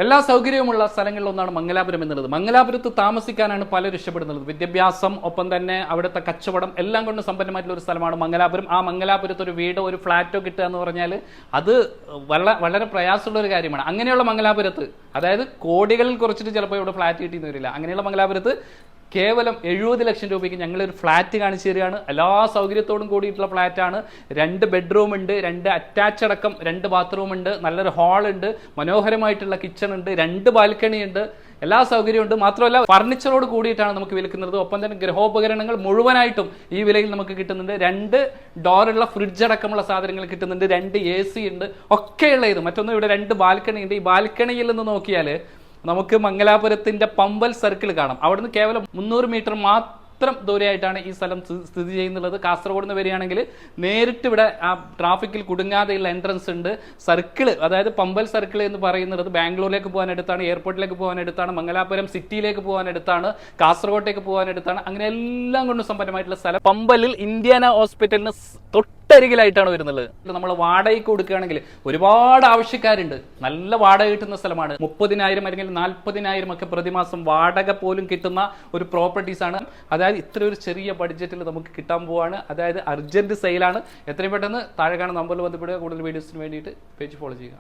എല്ലാ സൗകര്യവുമുള്ള സ്ഥലങ്ങളിലൊന്നാണ് മംഗലാപുരം എന്നുള്ളത്. മംഗലാപുരത്ത് താമസിക്കാനാണ് പലരും ഇഷ്ടപ്പെടുന്നത്. വിദ്യാഭ്യാസം, ഒപ്പം തന്നെ അവിടുത്തെ കച്ചവടം എല്ലാം കൊണ്ട് സമ്പന്നമായിട്ടുള്ള ഒരു സ്ഥലമാണ് മംഗലാപുരം. ആ മംഗലാപുരത്ത് ഒരു വീടോ ഒരു ഫ്ലാറ്റോ കിട്ടുക എന്ന് പറഞ്ഞാൽ അത് വളരെ പ്രയാസമുള്ള ഒരു കാര്യമാണ്. അങ്ങനെയുള്ള മംഗലാപുരത്ത്, അതായത് കോടികളിൽ കുറച്ചിട്ട് ചിലപ്പോൾ ഇവിടെ ഫ്ലാറ്റ് കിട്ടിയെന്ന് വരില്ല. അങ്ങനെയുള്ള മംഗലാപുരത്ത് കേവലം 70 ലക്ഷം രൂപയ്ക്ക് ഞങ്ങളൊരു ഫ്ലാറ്റ് കാണിച്ചു തരികയാണ്. എല്ലാ സൗകര്യത്തോടും കൂടിയിട്ടുള്ള ഫ്ലാറ്റാണ്. 2 ബെഡ്റൂം ഉണ്ട്, 2 അറ്റാച്ച് അടക്കം 2 ബാത്റൂം ഉണ്ട്, നല്ലൊരു ഹാൾ ഉണ്ട്, മനോഹരമായിട്ടുള്ള കിച്ചൺ ഉണ്ട്, 2 ബാൽക്കണി ഉണ്ട്, എല്ലാ സൗകര്യവും ഉണ്ട്. മാത്രമല്ല ഫർണിച്ചറോട് കൂടിയിട്ടാണ് നമുക്ക് വിൽക്കുന്നത്. ഒപ്പം തന്നെ ഗൃഹോപകരണങ്ങൾ മുഴുവനായിട്ടും ഈ വിലയിൽ നമുക്ക് കിട്ടുന്നുണ്ട്. 2 ഡോറുള്ള ഫ്രിഡ്ജ് അടക്കമുള്ള സാധനങ്ങൾ കിട്ടുന്നുണ്ട്, 2 AC ഉണ്ട്, ഒക്കെയുള്ള ഇത്. മറ്റൊന്നും ഇവിടെ 2 ബാൽക്കണി ഉണ്ട്. ഈ ബാൽക്കണിയിൽ നിന്ന് നോക്കിയാൽ നമുക്ക് മംഗലാപുരത്തിന്റെ പമ്പൽ സർക്കിൾ കാണാം. അവിടുന്ന് കേവലം 300 മീറ്റർ മാത്രം ദൂരെയായിട്ടാണ് ഈ സ്ഥലം സ്ഥിതി ചെയ്യുന്നത്. കാസർഗോഡ് നിന്ന് വരികയാണെങ്കിൽ നേരിട്ട് ഇവിടെ ആ ട്രാഫിക്കിൽ കുടുങ്ങാതെയുള്ള എൻട്രൻസ് ഉണ്ട്. സർക്കിൾ, അതായത് പമ്പൽ സർക്കിൾ എന്ന് പറയുന്നത് ബാംഗ്ലൂരിലേക്ക് പോകാൻ അടുത്താണ്, എയർപോർട്ടിലേക്ക് പോകാൻ അടുത്താണ്, മംഗലാപുരം സിറ്റിയിലേക്ക് പോകാൻ അടുത്താണ്, കാസർഗോട്ടേക്ക് പോകാൻ അടുത്താണ്. അങ്ങനെ എല്ലാം കൊണ്ടും സമ്പന്നമായിട്ടുള്ള സ്ഥലം. പമ്പലിൽ ഇന്ത്യാന ഹോസ്പിറ്റലിന് തൊട്ടരികിലായിട്ടാണ് വരുന്നത്. നമ്മൾ വാടകയ്ക്ക് കൊടുക്കുകയാണെങ്കിൽ ഒരുപാട് ആവശ്യക്കാരുണ്ട്. നല്ല വാടക കിട്ടുന്ന സ്ഥലമാണ്. 30,000 അല്ലെങ്കിൽ 40,000 ഒക്കെ പ്രതിമാസം വാടക പോലും കിട്ടുന്ന ഒരു പ്രോപ്പർട്ടീസ് ആണ്. അതായത് ഇത്ര ഒരു ചെറിയ ബഡ്ജറ്റിൽ നമുക്ക് കിട്ടാൻ പോവാണ്. അതായത് അർജന്റ് സെയിലാണ്. എത്രയും പെട്ടെന്ന് താഴെ കാണുന്ന നമ്പറിൽ ബന്ധപ്പെടുക. കൂടുതൽ വീഡിയോസിന് വേണ്ടിയിട്ട് പേജ് ഫോളോ ചെയ്യുക.